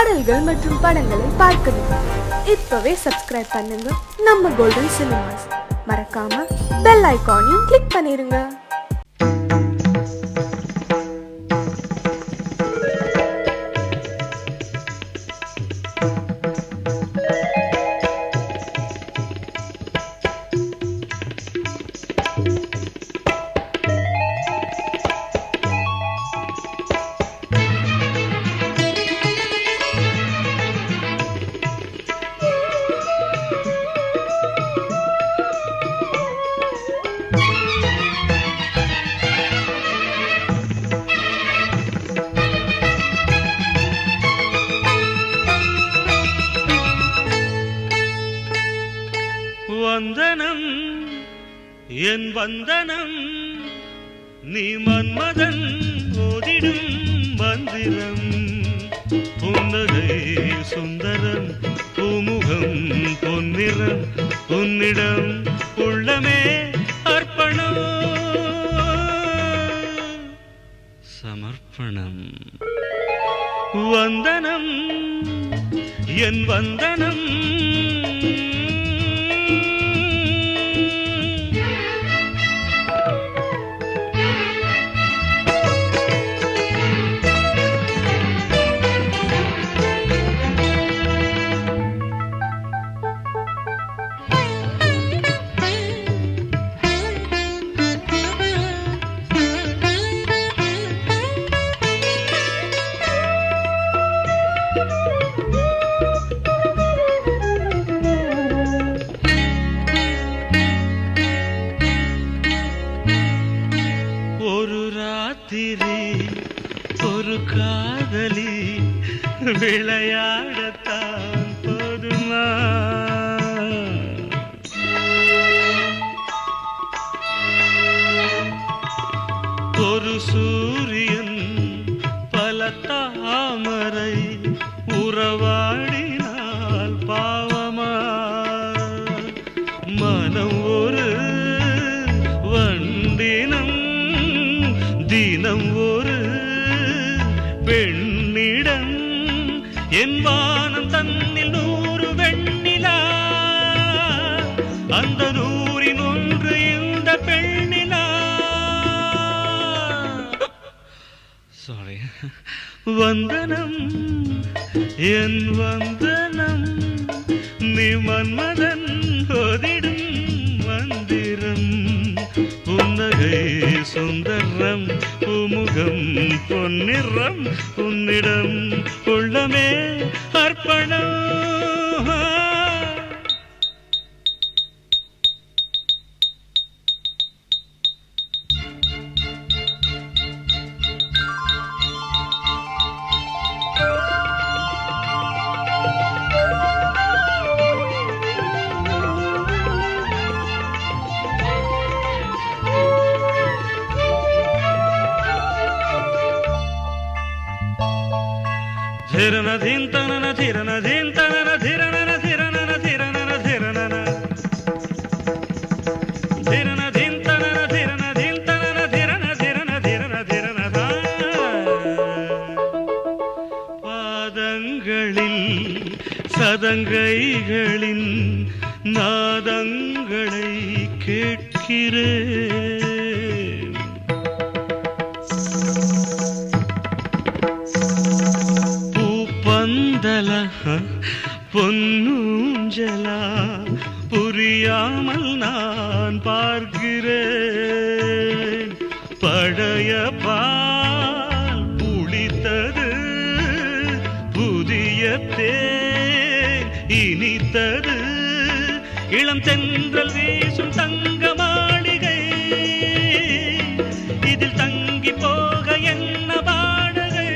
பாடல்கள் மற்றும் படங்களை பார்க்கணுமா? இப்பவே சப்ஸ்கிரைப் பண்ணுங்க நம்ம கோல்டன் சினிமாஸ். மறக்காம பெல் ஐகானையும் கிளிக் பண்ணிருங்க. வந்தனம் என் வந்தனம் நீ மன்மதன் ஓதிடும் மந்திரம் புன்னகை சுந்தரம் பூமுகம் பொன்னிறம் உன்னிடம் உள்ளமே அர்ப்பணம் சமர்ப்பணம் வந்தனம் என் வந்தனம் ஒரு காதலி விளையாடத்தான் போதுமா? ஒரு சூரியன் பல தாமரை உறவாடினால் பாவமா? மனம் ஒரு வண்டினம் தினம் ஒரு பெண்ணிடம் என் வானம் தன்னில் 100 வெண்ணிலா அந்த 100இன் ஒன்று இந்த பெண்ணிலா. சாரி. வந்தனம் என் வந்தனம் நீ மன்மதன் ஓதிடும் மந்திரம் புன்னகை சுந்தரம் பூமுகம் பொன்னிறம் உன்னிடம் உள்ளமே அர்ப்பணம். धिरना धिन तनना धिरना धिन तनना धिरना धिरना धिरना धिरना धिरना धिन तनना धिरना धिन तनना धिरना धिरना धिरना धिरना பாதங்களில் சதங்கைகளின் நாதங்களை கேட்கிறேன். பொன்னூஞ்சலா புரியாமல் நான் பார்க்கிறேன். பழைய பால் புளித்தது புதிய தேன் இனித்தது இளம் தென்றல் வீசும் தங்க மாளிகை இதில் தங்கி போக என்ன பாடகை.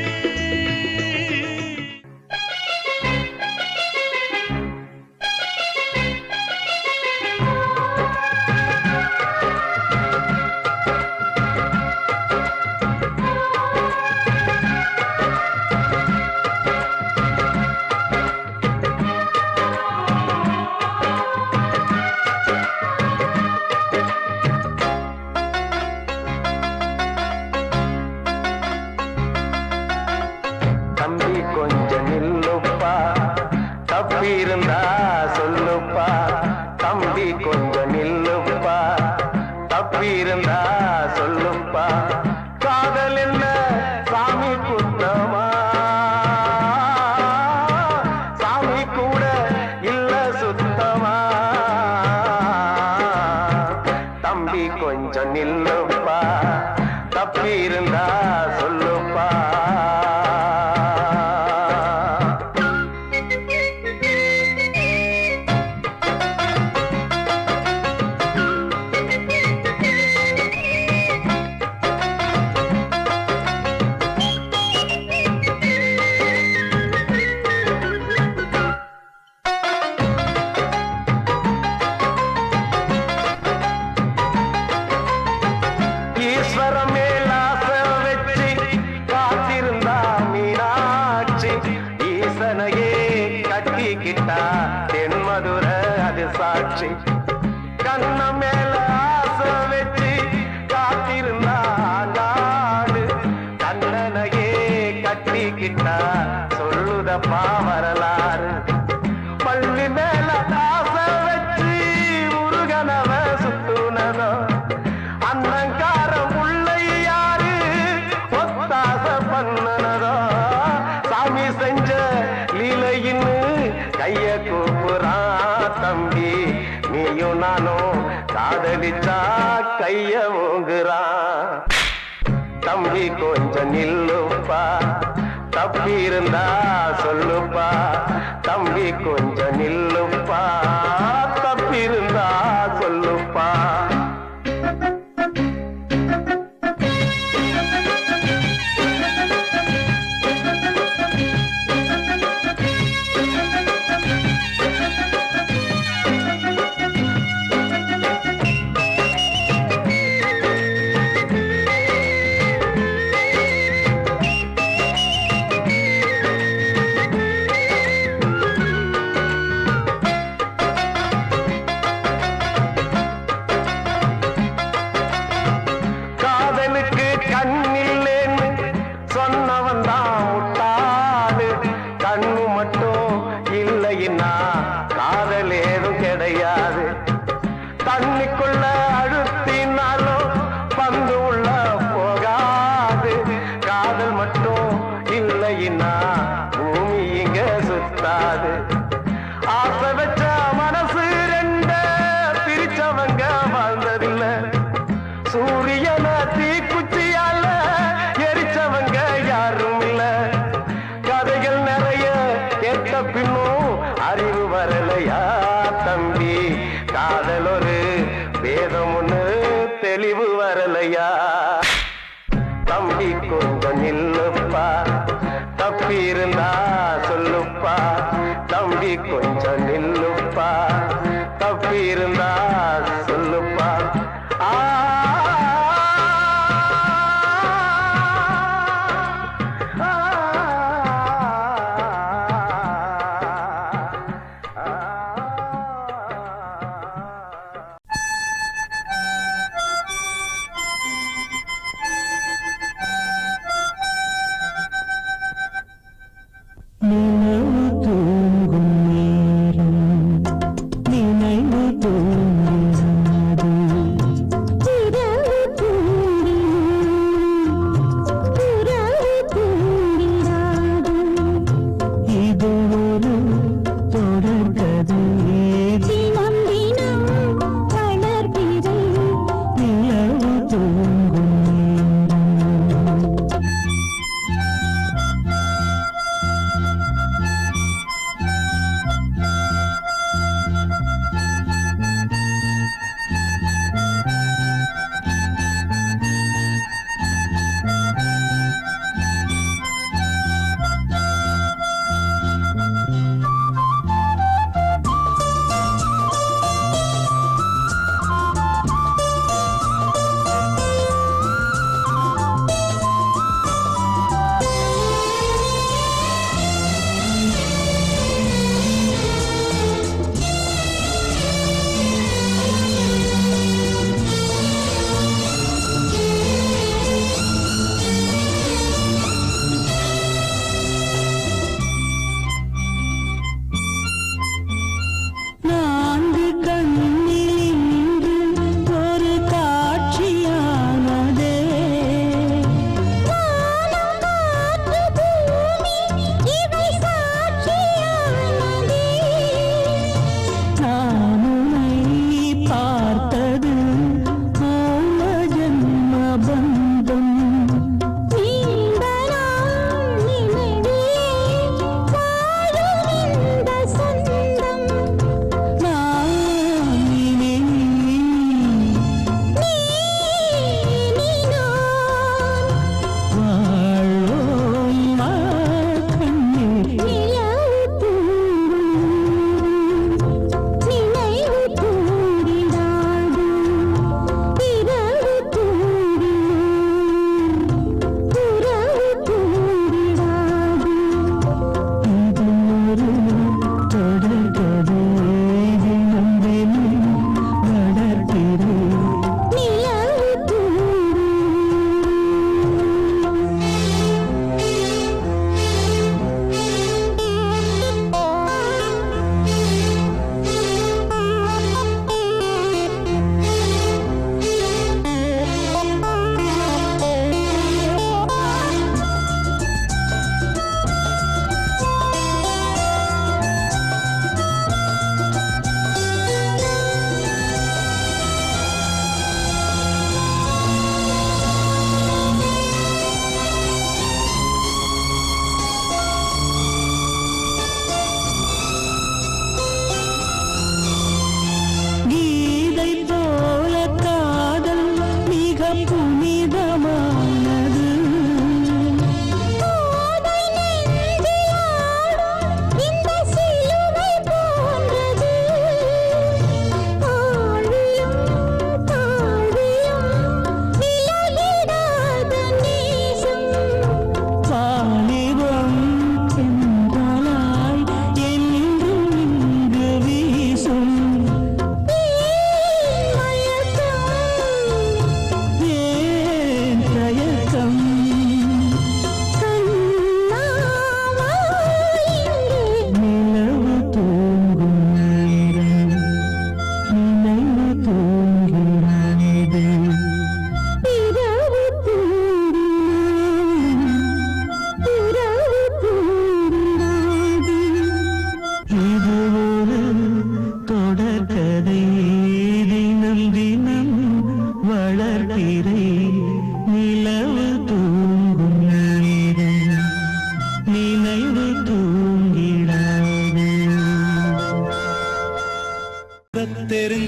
ஈசனையே கட்டிக்கிட்டா தென்மதுர அது சாட்சி கண்ண மேல ஆசை வச்சு காத்திருந்தா நாடு கண்ணனையே கட்டிக்கிட்டா சொல்லுதப்பா வரலாறு பள்ளி மேல ஆசை வச்சு முருகனவ சுத்துனதோ அன்னங்காரம் உள்ள யாரு ஒத்தாச பண்ணனதோ சாமி செஞ்ச லீலையின்னு கைய கூப்புறான் தம்பி நீயும் நானும் காதலிச்சா கைய ஓங்குறான் தம்பி கொஞ்சம் நில்லுப்பா தப்பி இருந்தா சொல்லுப்பா தம்பி கொஞ்சம் நில்லுப்பா தப்பி இருந்தா சொல்லுப்பா கண்ணில்லேன்னு சொன்னவன் தான் முட்டாளு கண்ணு மட்டும் இல்லைன்னா காதல் ஏதும் கிடையாது தண்ணிக்குள்ள அழுத்தினாலும் பந்து உள்ள போகாது காதல் மட்டும் இல்லைன்னா பூமி இங்க சுத்தாது ஆசை வச்ச மனசு ரெண்ட பிரிச்சவங்க வாழ்ந்ததில்லை சூரியன தீக்குச்சியால எரிச்சவங்க யாரும் இல்ல கதைகள் நிறைய கேட்ட பின்னும் அறிவு வரலையா தம்பி காதல் ஒரு வேதம் ஒண்ணு தெளிவு வரலையா தம்பி கொஞ்சம் நில்லுப்பா தப்பி இருந்தா சொல்லுப்பா தம்பி கொஞ்சம் நில்லுப்பா தப்பி இருந்தா சொல்லுப்பா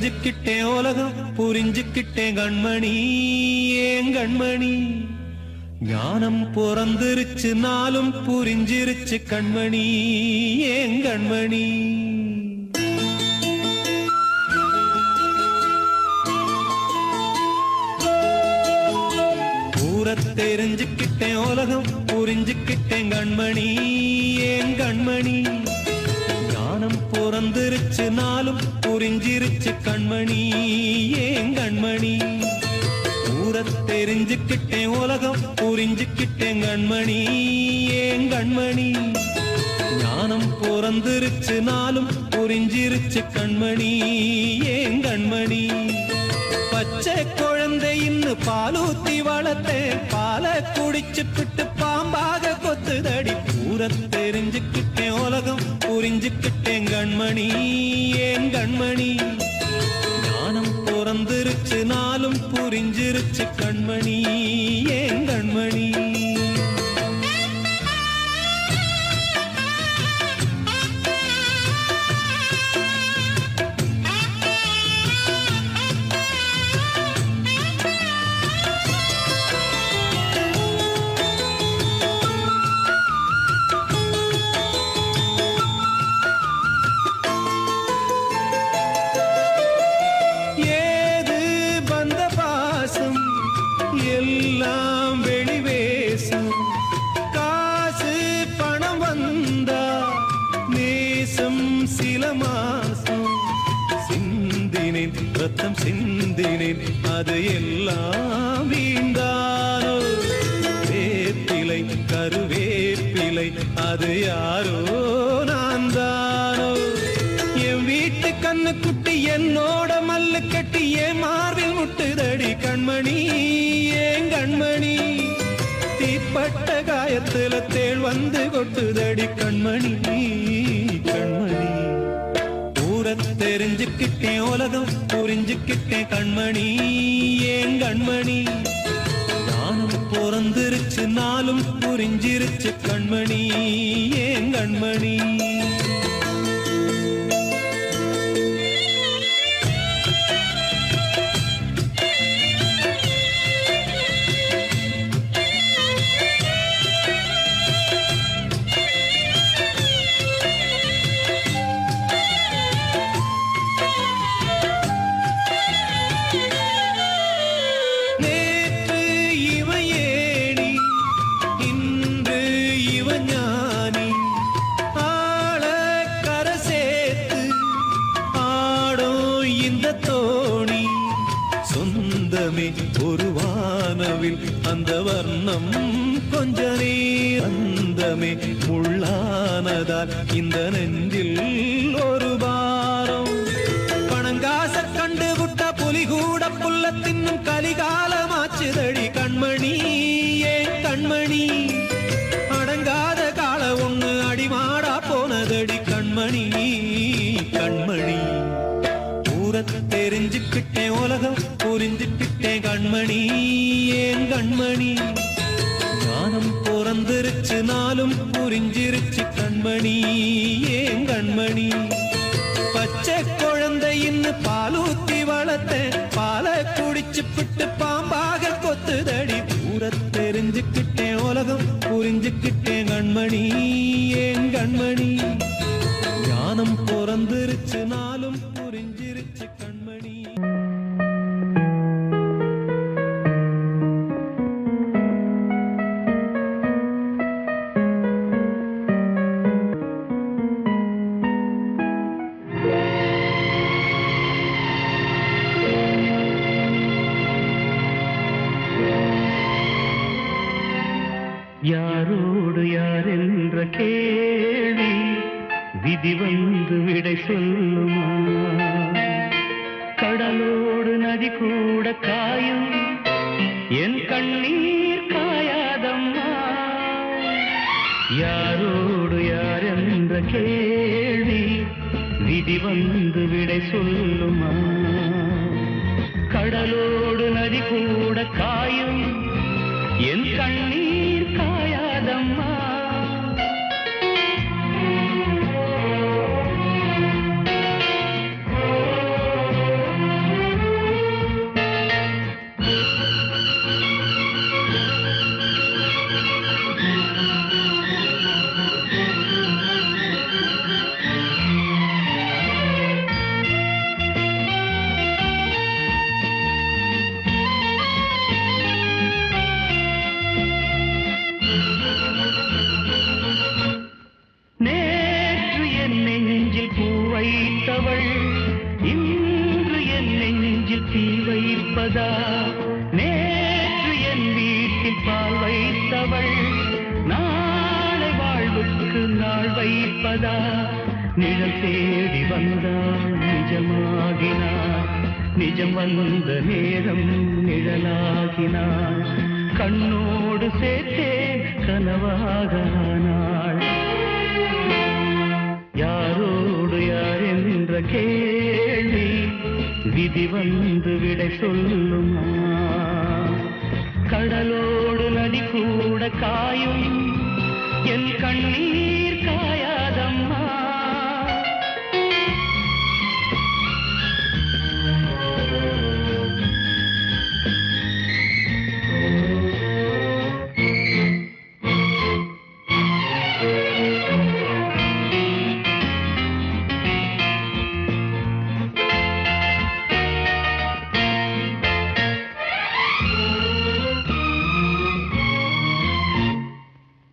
தெரிஞ்சுக்கிட்டேன் உலகம் புரிஞ்சுக்கிட்டேன் கண்மணி ஏன் கண்மணி ஞானம் பிறந்திருச்சு நாளும் புரிஞ்சிருச்சு கண்மணி ஏன் கண்மணி தெரிஞ்சுக்கிட்டேன் உலகம் புரிஞ்சுக்கிட்டேன் கண்மணி ஏன் கண்மணி ஞானம் பிறந்திருச்சு நாளும் புரிஞ்சிருச்சு கண்மணி ஏன் கண்மணி தெரிஞ்சுக்கிட்டேன் உலகம் புரிஞ்சுக்கிட்டேன் கண்மணி ஏன் கண்மணி ஞானம் பிறந்திருச்சு நாளும் புரிஞ்சிருச்சு கண்மணி ஏன் கண்மணி பச்சை குழந்தை இன்னும் பாலூத்தி வளர்த்தேன் பாலை குடிச்சுக்கிட்டு பாம்பாக கொத்துதடி தெரிஞ்சுக்கிட்டேன் உலகம் புரிஞ்சுக்கிட்டேன் கண்மணி ஏன் கண்மணி ஞானம் பிறந்திருச்சு நாளும் புரிஞ்சிருச்சு கண்மணி ஏன் கண்மணி எல்லாம் வெளிவேசம் காசு பணம் வந்தா நேசம் சில மாசம் சிந்தினேன் ரத்தம் சிந்தினேன் அது எல்லாம் வீண்டானோ வேப்பிலை கருவேப்பிலை அது யாரோ நான் தானோ என் வீட்டு கண்ணு குட்டி என்னோட மல்லு கட்டி என் மார்பில் முட்டுதடி கண்மணி ஏன் கண்மணி தீப்பட்ட காயத்துல தேள் வந்து கொட்டுதடி கண்மணி கண்மணி தெரிஞ்சுக்கிட்டேன் உலகம் புரிஞ்சுக்கிட்டேன் கண்மணி ஏன் கண்மணி ஞானம் பிறந்திருச்சு நாளும் புரிஞ்சிருச்சு கண்மணி ஏன் கண்மணி ஒரு வானவில் அந்த வர்ணம் கொஞ்ச நேரந்தமே முள்ளானதால் இந்த நெஞ்சில் ஒரு பாரம் பணங்காச கண்டு விட்ட புலி கூட புல்ல தின்னும் கலிகாலமாச்சுதடி கண்மணி ஏன் கண்மணி அடங்காத கால ஒண்ணு அடிமாடா போனதடி கண்மணி கண்மணி தெரிஞ்சுக்கிட்டேன் உலகம் புரிஞ்சுக்கிட்டேன் கண்மணி ஏன் கண்மணி ஞானம் பிறந்திருச்சு நாளும் புரிஞ்சிருச்சு கண்மணி ஏன் கண்மணி பச்சை குழந்தை இன்னும் பாலூத்தி வளர்த்தேன் பாலை குடிச்சு பிட்டு பாம்பாக கொத்துதடி தெரிஞ்சுக்கிட்டேன் உலகம் புரிஞ்சுக்கிட்டேன் கண்மணி ஏன் கண்மணி ஞானம் பிறந்திருச்சு நாளும் புரிஞ்சிருச்சு கண்மணி யாரோடு யார் என்ற கேள்வி விதி வந்து விடை சொல்லுமா கடலோடு நதி கூட காயும் என் கண்ணீர் காயாதம்மா யாரோடு யார் என்ற கேள்வி விதி வந்து விடை சொல்லுமா கடலோடு நதி கூட காயும் என் கண்ணீர் காயாதம்மா என் நெஞ்சில் பூ வைத்தவள் இன்று என் நெஞ்சில் தீ வைப்பதா? நேற்று என் வீட்டில் பால் வைத்தவள் நாளை வாழ்வுக்கு நாள் வைப்பதா? நிழல் தேடி வந்தாள் நிஜமாகினாள், நிஜம் வந்த நேரம் நிழலாகினாள், கண்ணோடு சேர்த்தே கனவாகானாள். யாரோடு யார் என்ற கேள்வி விதி வந்து விடை சொல்லுமா? கடலோடு நதி கூட காயும் என் கண்ணீர் காயாதம்மா.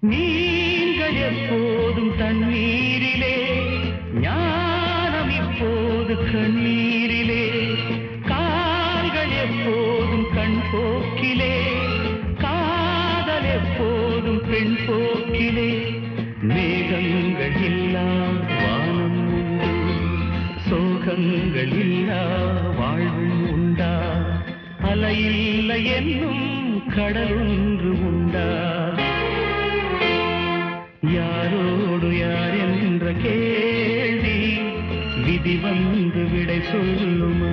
நீங்கள் எப்போதும் தண்ணீரிலே, ஞானம் இப்போது கண்ணீரிலே, கால்கள் எப்போதும் கண் போக்கிலே, காதல் எப்போதும் பெண் போக்கிலே. மேகங்கள் இல்லா வானம் உண்டு, சோகங்கள் இல்லா வாழ்வும் உண்டா? அலையில்லை என்னும் கடலொன்று உண்டா? யாரோடு யார் என்ற கேள்வி விதி வந்து விடை சொல்லுமா?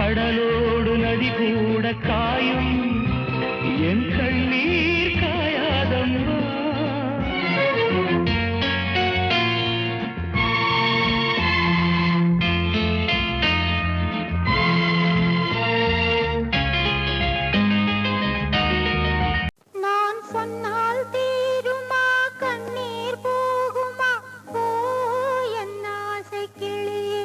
கடலோடு நதி கூட காயும் என் கண்ணீர் காயாதம்மா. நான் சொன்னால் தீருமா கண்ணீர் போகுமா? ஓ என் ஆசை கிளியே,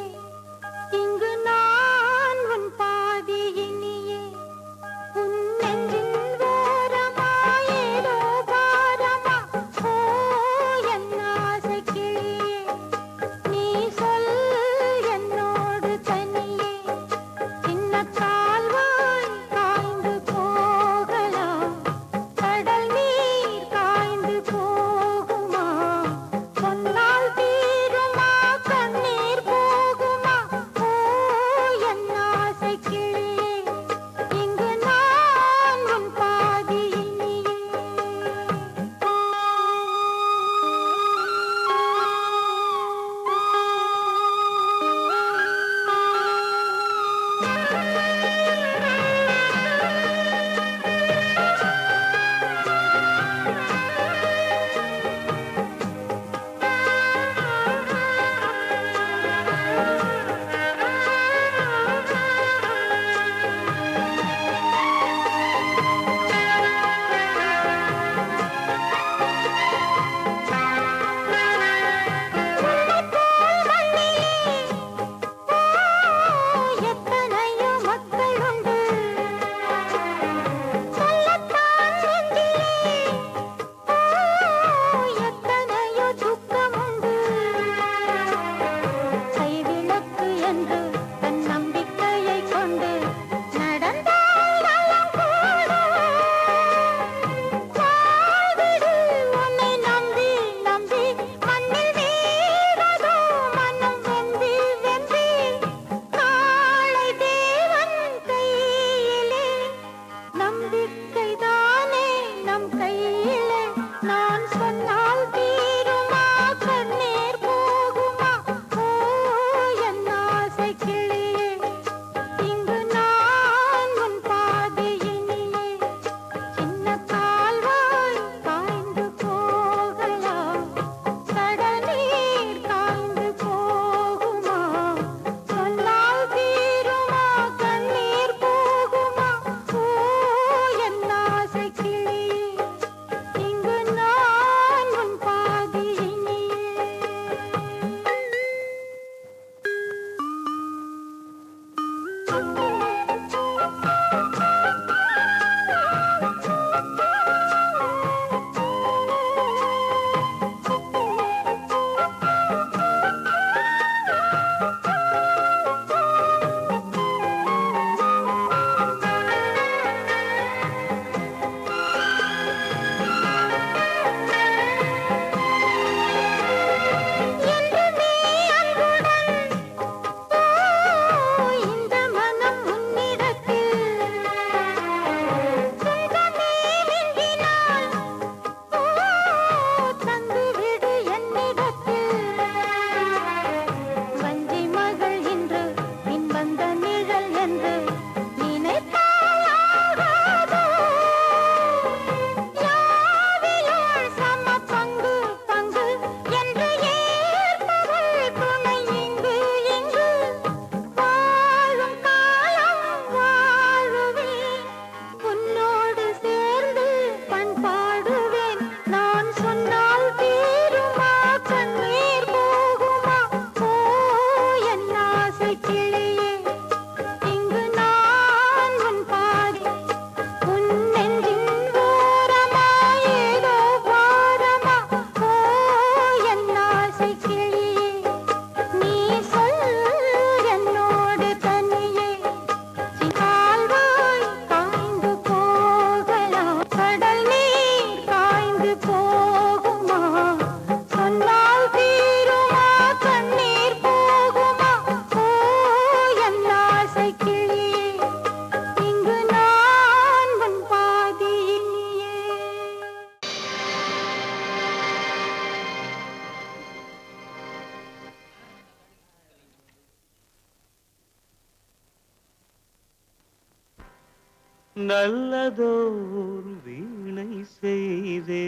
நல்லதோர் வீணை செய்தே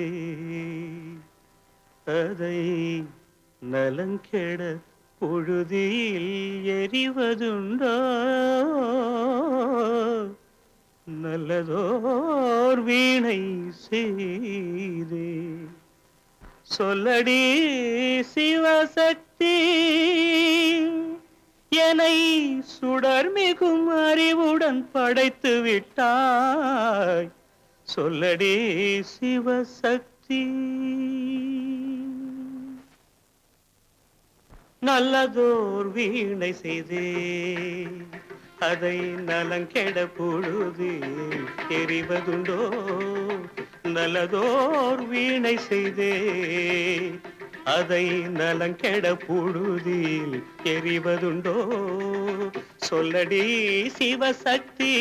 அதை நலங்கெட பொழுதில் எறிவதுண்டோ நல்லதோர் வீணை செய்தே சொல்லடி சிவசக்தி என்னை சுடர் மிகும் அறிவுடன் படைத்து விட்டாய் சொல்லடி சிவசக்தி நல்லதோர் வீணை செய்தே அதை நலங்கெட பொழுது எறிவதுண்டோ நல்லதோர் வீணை செய்தே அதை நலங்கெட பொழுதில் எறிவதுண்டோ சொல்லடி சிவசக்தி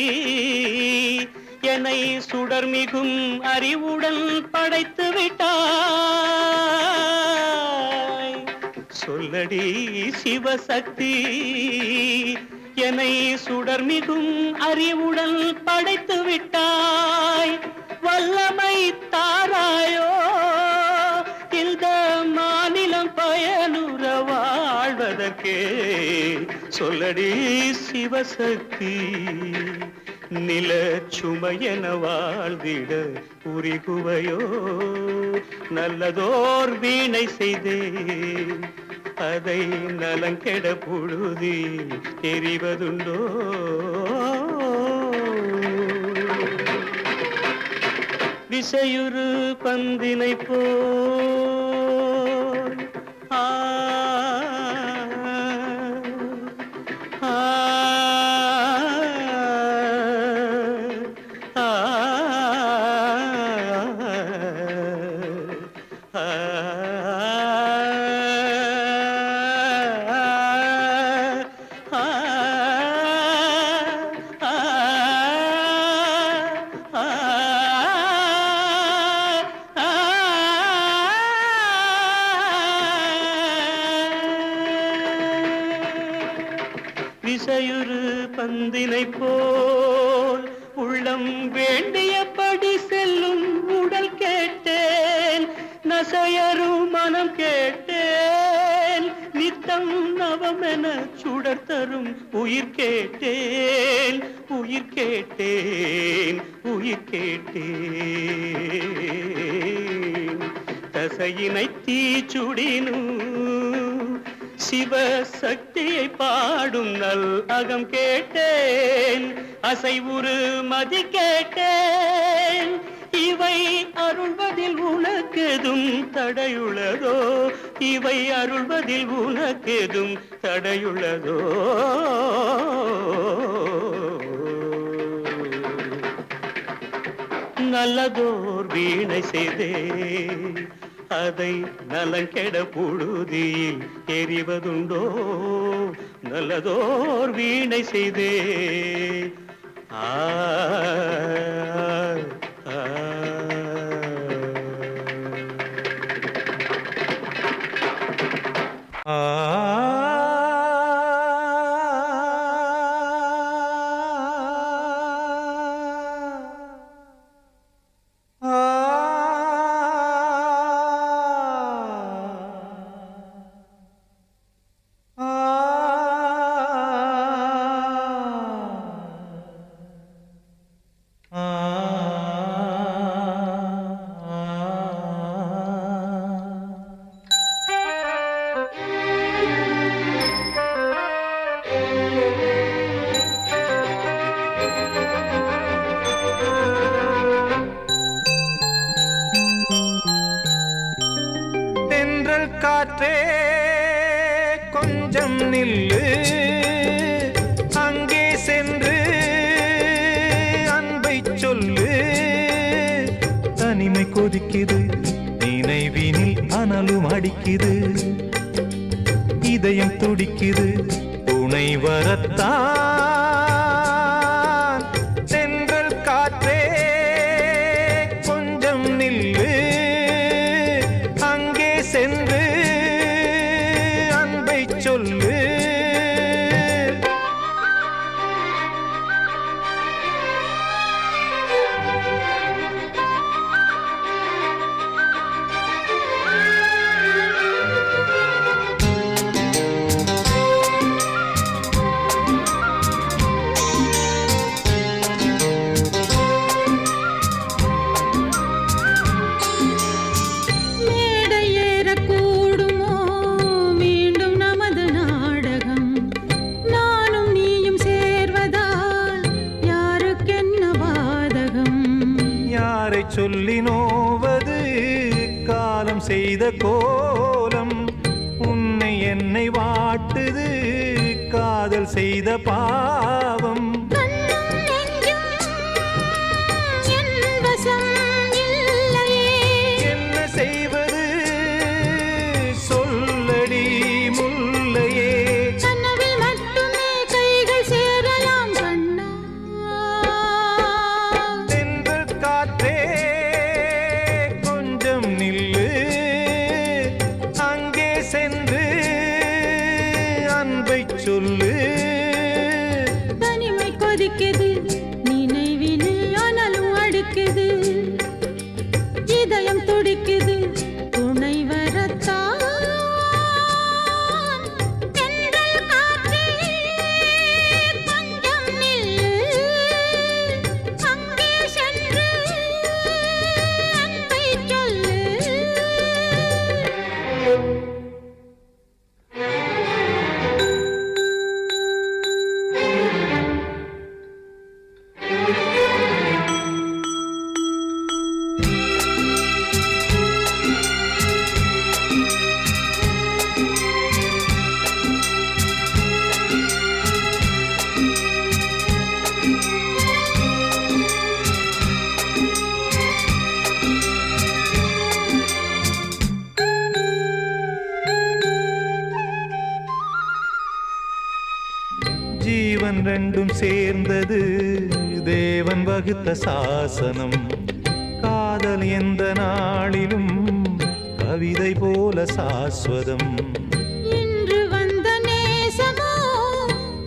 என்னை சுடர் மிகும் அறிவுடன் படைத்து விட்டாய் சொல்லடி சிவசக்தி என்னை சுடர் மிகும் அறிவுடன் படைத்து விட்டாய் வல்லமை தாராயோ இந்த மாநிலம் பயனுற வாழ்வதற்கே சொல்லடி சிவசக்தி நில சுமையென வாழ்ந்திட உரிகுவையோ நல்லதோர் வீணை செய்தே அதை நலங்கெட பொழுதில் எறிவதுண்டோ விசையுறு பந்தினை போல் ஆ ஆ விசையுறு பந்தினை போல் உள்ளம் வேண்டியபடி செல்லும் உடல் கேட்டேன் நசையரும் மனம் கேட்டேன் நித்தம் நவமென சுடர் தரும் உயிர் கேட்டேன் உயிர் கேட்டேன் உயிர் கேட்டேன் தசையினை தீச்சுடினும் சிவசக்தியை பாடும் நல் அகம் கேட்டேன் அசைவுறு மதி கேட்டேன் இவை அருள்வதில் உனக்கெதும் தடையுள்ளதோ இவை அருள்வதில் உனக்கெதும் தடையுள்ளதோ நல்லதோர் வீணை செய்தே அதை நலங்கெட பொழுதில் எறிவதுண்டோ நல்லதோர் வீணை செய்தே ஆ ஆ ஆ காற்றே கொஞ்சம் நில்லு அங்கே சென்று அன்பை சொல்லு தனிமை கொதிக்குது நினைவினில் அனலும் அடிக்குது இதயம் துடிக்குது துணை வரத்தான் சென்றல் காற்றே கொஞ்சம் நில்லு அங்கே சென்று அன்பை சொல்லு சொல்லி நோவது காலம் செய்த கோலம். உன்னை என்னை வாட்டுது காதல் செய்த பாவம். கண்ணும் நெஞ்சும் என் வசம் இல்லையே. என்ன செய்வது சொல்லடி முல்லையே. கனவில் மட்டுமே கைகள் சேரலாம் கண்ணா. தென்றல் காற்றே கொஞ்சம் நில்லு. அங்கே சென்று அன்பை சொல்லு. தனிமை கொதிக்குது நினைவினில் ஆனாலும் அடிக்குது. இதயம் துடிக்குது துணை வரத்தான். தென்றல் காற்றே கொஞ்சம் நில்லு. அங்கே சென்று அன்பை சொல்லு. ஜீவன் ரெண்டும் சேர்ந்தது தேவன் வகுத்த சாசனம். காதல் எந்த நாளிலும் கவிதை போல சாஸ்வதம். இன்று வந்த நேசமோ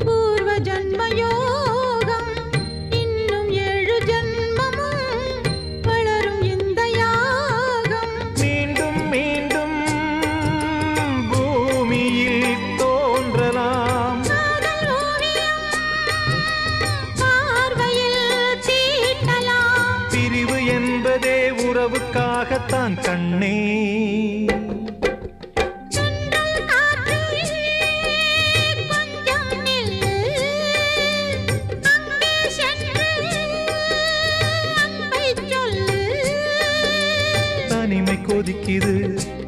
பூர்வ ஜன்ம யோகம். இன்னும் 7 ஜன்மமும் வளரும் இந்த யாகம். மீண்டும் மீண்டும் பூமியில் தோன்றலாம். காதல் ஓவியம் பார்வையில் தீட்டலாம். பிரிவு என்பதே உறவுக்காகத்தான் கண்ணே. தென்றல் காற்றே கொஞ்சம் நில்லு. அங்கே சென்று அன்பை சொல்லு. தனிமை கொதிக்குது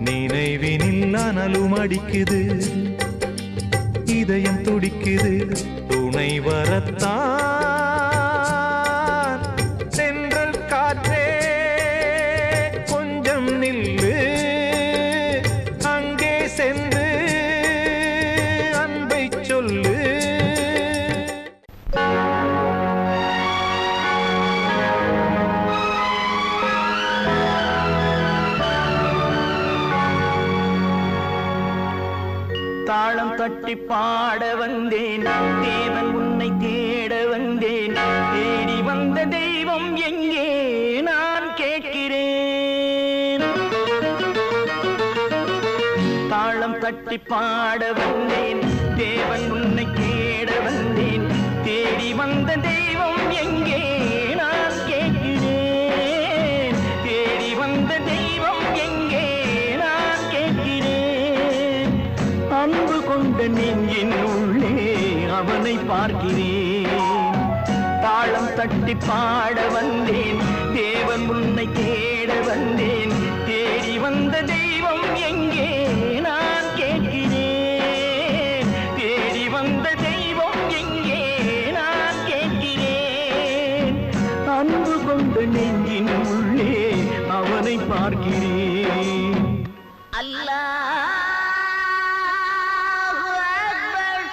நினைவினில் அனலும் அடிக்குது. இதயம் துடிக்குது துணை வரத்தான். தென்றல் காற்றே கொஞ்சம் நில்லு. அங்கே சென்று அன்பை சொல்லு. தாளம் தட்டி பாட வந்தேன் தேவன் உன்னை தேட வந்தேன். தேடி வந்த தெய்வம் எங்கே நான் கேட்கிறேன். தாளம் தட்டி பாட வந்தேன் தேவன் உன்னை தேட வந்தேன். தேடி வந்த தெய்வம் எங்கே நான் கேட்கிறேன். தேடி வந்த தெய்வம் எங்கே நான் கேட்கிறேன். அன்பு கொண்ட நெஞ்சின் உள்ளே அவனை பார்க்கிறேன். தாளம் தட்டி பாட வந்தேன் தேவன் உன்னை தேட வந்தேன். தேடி வந்த தெய்வம் எங்கே நான் கேட்கிறேன். தேடி வந்த தெய்வம் எங்கே நான் கேட்கிறேன். அன்பு கொண்ட நெஞ்சின் உள்ளே அவனை பார்க்கிறேன். அல்லாஹு அக்பர்.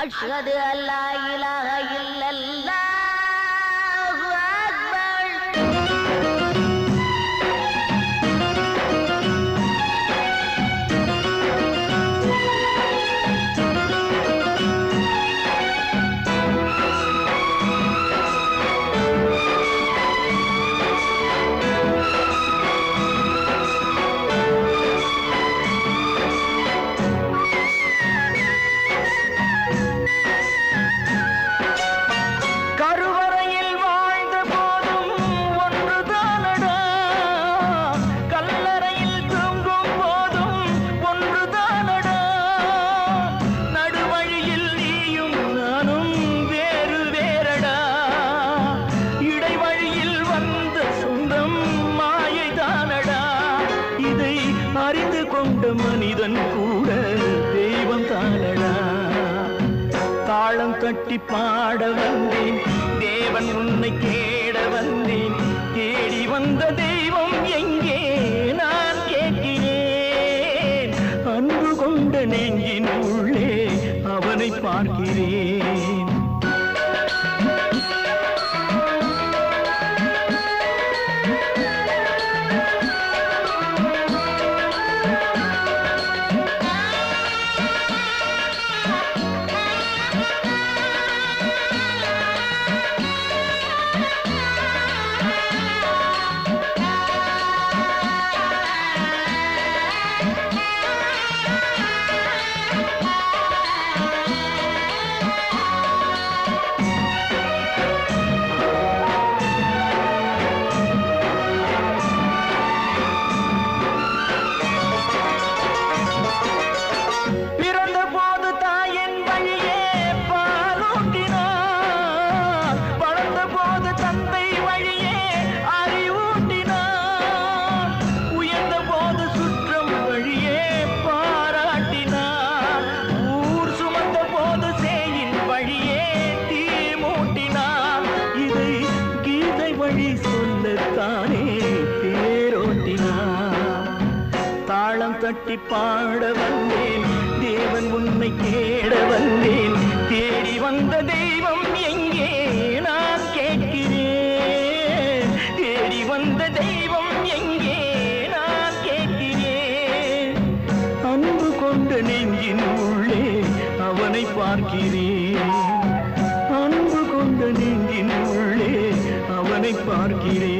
அஷ்ஹது அல்லா இலாஹ இல்லல்லாஹு அக்பர். தேவன் கூட தெய்வம் தானடா. தாளம் தட்டி பாட வந்தேன், தேவன் உன்னை கேட வந்தேன், தேடி வந்த தெய்வம் எங்கே நான் கேட்கிறேன். அன்பு கொண்ட நெஞ்சின் உள்ளே அவனை பார்க்கிறேன். தட்டி பாட வந்தேன், தேவன் உன்னை கேட வந்தேன், தேடி வந்த தெய்வம் எங்கே நான் கேட்கிறேன். தேடி வந்த தெய்வம் எங்கே நான் கேட்கிறேன். அன்பு கொண்ட நெஞ்சின் உள்ளே அவனை பார்க்கிறேன். அன்பு கொண்ட நெஞ்சின் உள்ளே அவனை பார்க்கிறேன்.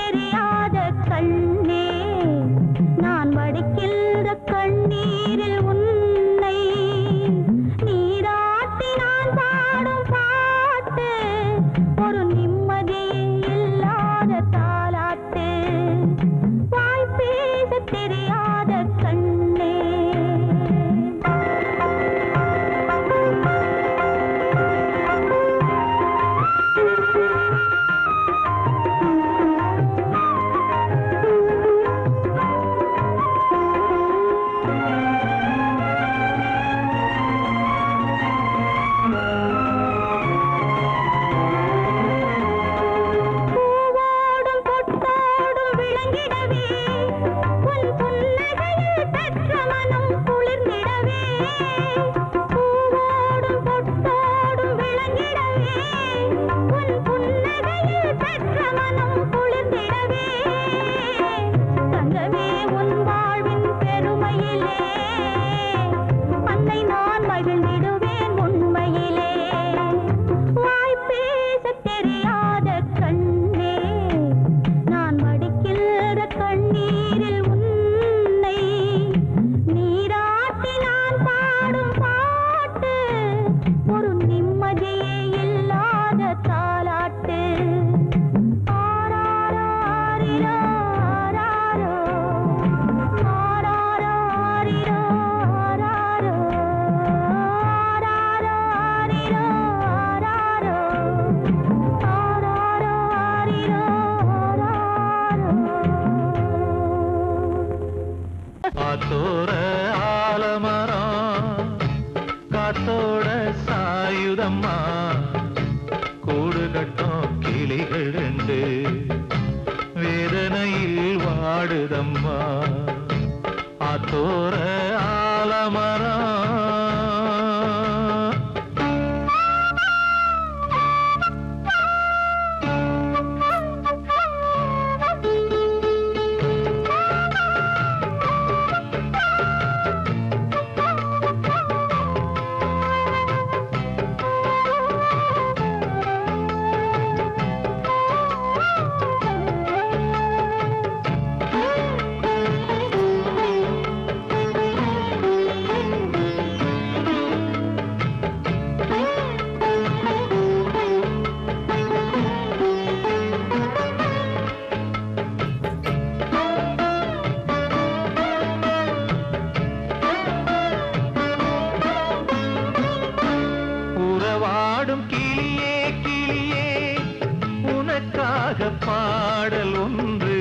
தெரியாத கண்ணே நான் வடிக்கின்ற கண் வாடுதம்மா ஆத்தோர ஆலமரம். உறவாடும் கிளியே கிளியே உனக்காக பாடல் ஒன்று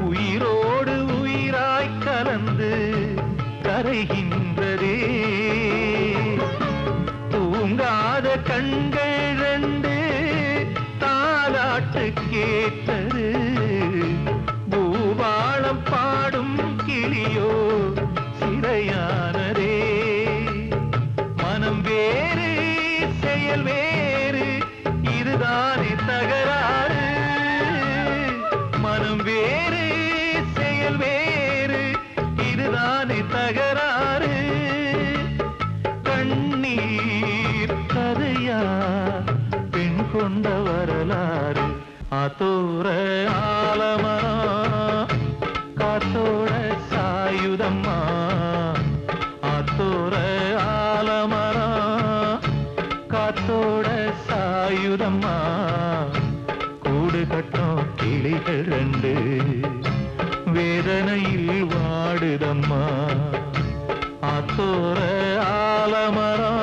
உயிரோடு உயிராய் கலந்து கரைகின்றதே. தூங்காத கண்கள் ரெண்டு தாலாட்டு கேட்டது. பூபாளம் பாடும் கிளியோ சிறையானதே. மனம் வேறு செயல் வேறு இதுதானே தகராறு. மனம் வேறு செயல் வேறு இதுதானே தகராறு. கண்ணீர் கதையா பெண் கொண்ட வரலாறு. ஆத்தோர ஆலமரம் காத்தோட சாயுதம்மா. ஆத்தோர ஆலமரம் காத்தோட சாயுதம்மா. கூடு கட்டும் கிளிகள் ரெண்டு வேதனையில் வாடுதம்மா. ஆத்தோர ஆலமரம்.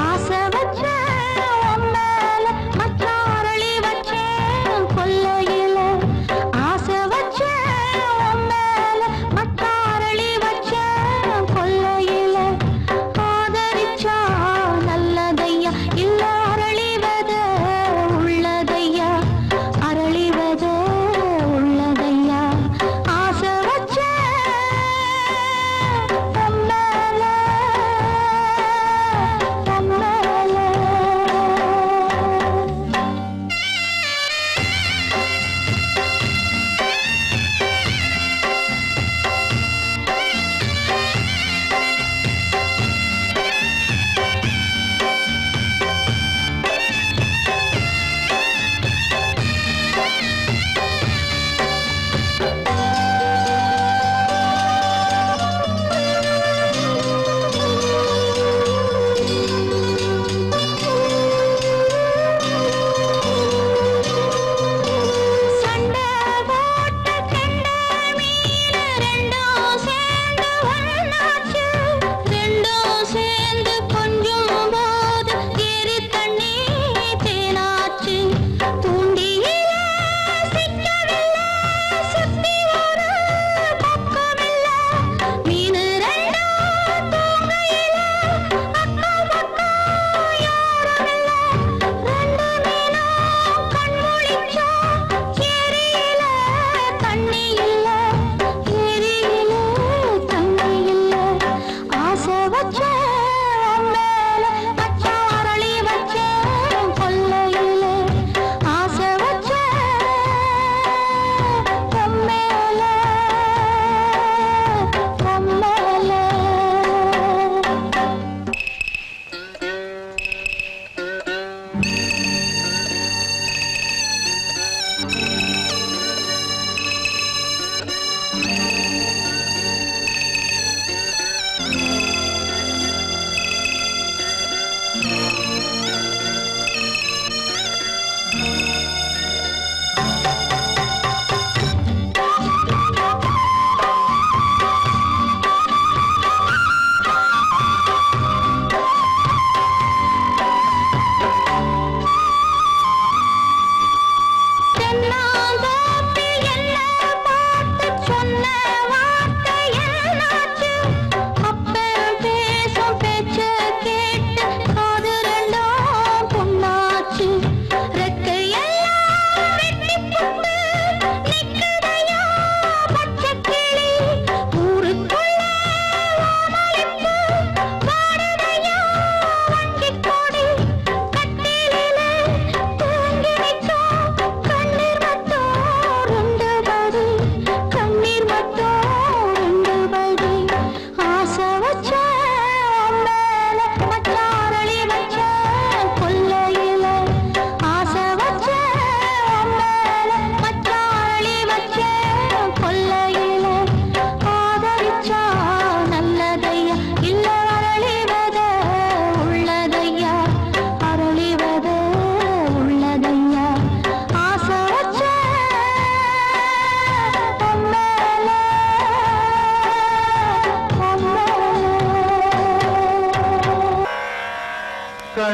ஆசை வச்ச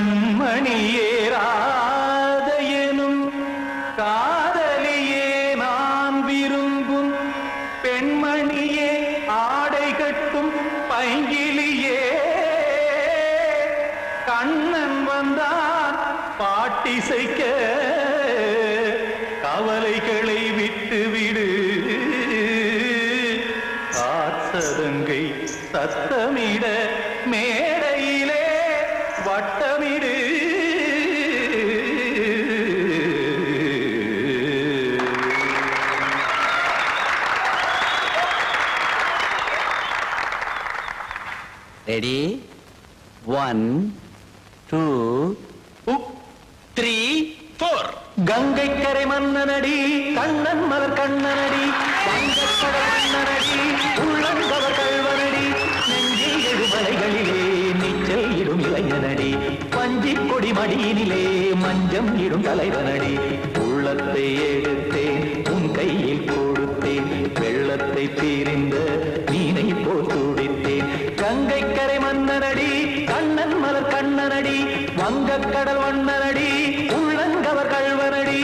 கண்மணியேராத எனும் காதலியே நான் விரும்பும் பெண்மணியே ஆடை கட்டும் பைங்கிலியே கண்ணன் வந்தான் பாட்டிசைக்க கவலைகளை விட்டுவிடு காசதங்கை சத்தமிட மேடையிலே வட்டமிடு ரெடி 1 2 3 4 கங்கை கரை மன்னனடி கண்ணன் மலர் கண்ணனடி வங்கக்கடல் மன்னனடி உள்ளங்கவர் கல்வனடி நெஞ்சில் எழுமலைகளிலே நீச்சல் இடும் இளைஞனடி பஞ்சிக் கொடி மடியினிலே மஞ்சம் இடும் தலைவனடி உள்ளத்தை எடுத்தேன் உன் கையில் கொடுத்தேன் வெள்ளத்தை பிரிந்த மீனை போல் துடித்தேன் கங்கை கரை மன்னனடி கண்ணன் மலர் கண்ணனடி வங்கக்கடல் வண்ணனடி உள்ளங்கவர் கல்வனடி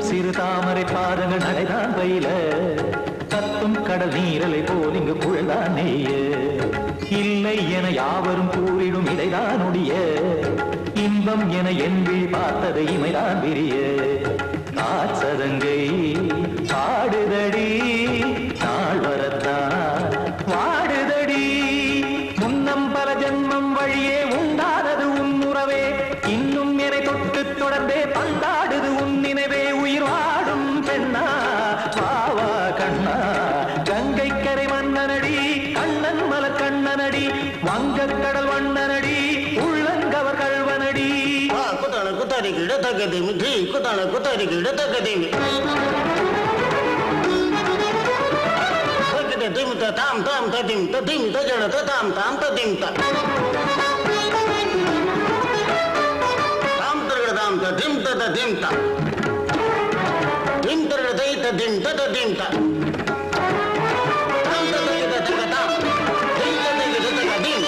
சிறு தாமரை பாதங்கள் நடைதான் பயில கத்தும் கடல் நீரலை போல் இங்கு குழல்தான் நெய்ய இல்லை என யாவரும் கூறிடும் இடைதான் உடைய இன்பம் என என்பி பார்த்ததை இமைதான் விரிய காசதங்கை பாடுதடி நாள் வரத்தான் வாடுதடி முன்னம் பல ஜென்மம் வழியே உண்டானது உன் உறவே இன்னும் என்னை தொட்டு தொடர்ந்தே பந்தாடுது உன் நினைவே உயிர் வாடும் பெண்ணா பாவா கண்ணா கங்கை கரை மன்னனடி கண்ணன் மலர் கண்ணனடி வங்கக்கடல் வண்ணனடி உள்ளங்கவர் கல்வனடி குத்தான குத்தாரி கிட தகதிமி டி குத்தான குத்தாரி கிட தகதிமி தகத திம் தாம் தாம் ததிம் ததிம் தஜன தாம் தாம் ததிம் தாம் தர்கட தாம் ததிம் ததிம் தாம் திம் தர்கட தை ததிம் ததிம் தாம் தாம் ததிம் ததிம் தாம் திம் ததிம் ததிம்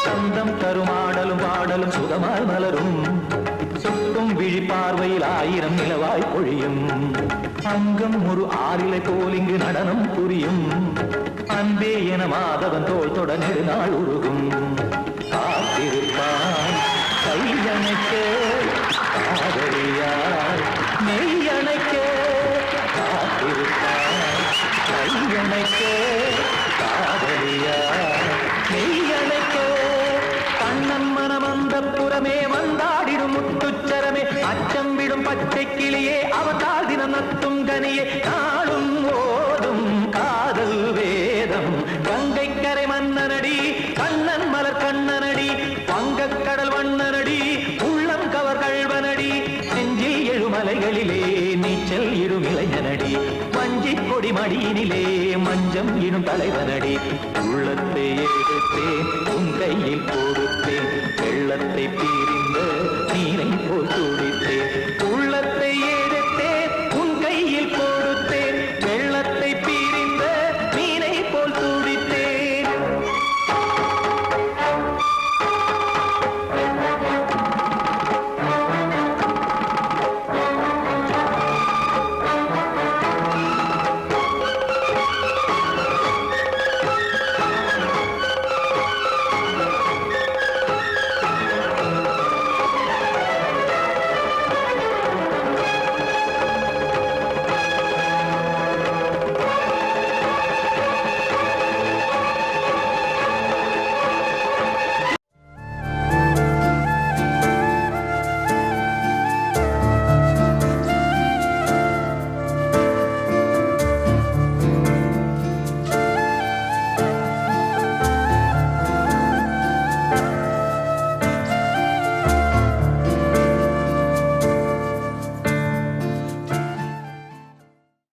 சந்தம் கருமாடலும் பாடலும் சுகமாய் மலரும் சுட்டும் விழி பார்வையில் 1000 நிலவாய் பொழியும் அங்கம் ஒரு ஆறிலை போல் இங்கு நடனம் புரியும் அன்பே என மாதவன் தோள் தொட நெடுநாள் உருகும் காத்திருப்பான் கையணைக்க காதலியார் மெய்யணைக்க காத்திருப்பான் கையணைக்க காதலியார் மெய்யணைக்க கண்ணன் மனம் அந்த புறமே வந்தாடிடும் முத்துச்சரமே அச்சம் விடும் பச்சை கிளியே அவதால் தினம் நத்தும் கனியே நாளும் ஓடும் காதல் வேதம் கங்கை கரை மன்னனடி கண்ணன் மலர் கண்ணனடி வங்கக்கடல் வண்ணனடி உள்ளம் கவர் கல்வனடி நெஞ்சில் எழுமலைகளிலே நீச்சல் இடும் இளைஞனடி வஞ்சிக் கொடி மடியினிலே மஞ்சம் இடும் தலைவனடி உள்ளத்தை எடுத்தேன் உன் கையில் கொடுத்தேன் வெள்ளத்தை பிரிந்த நீரை போல் துடித்தேன்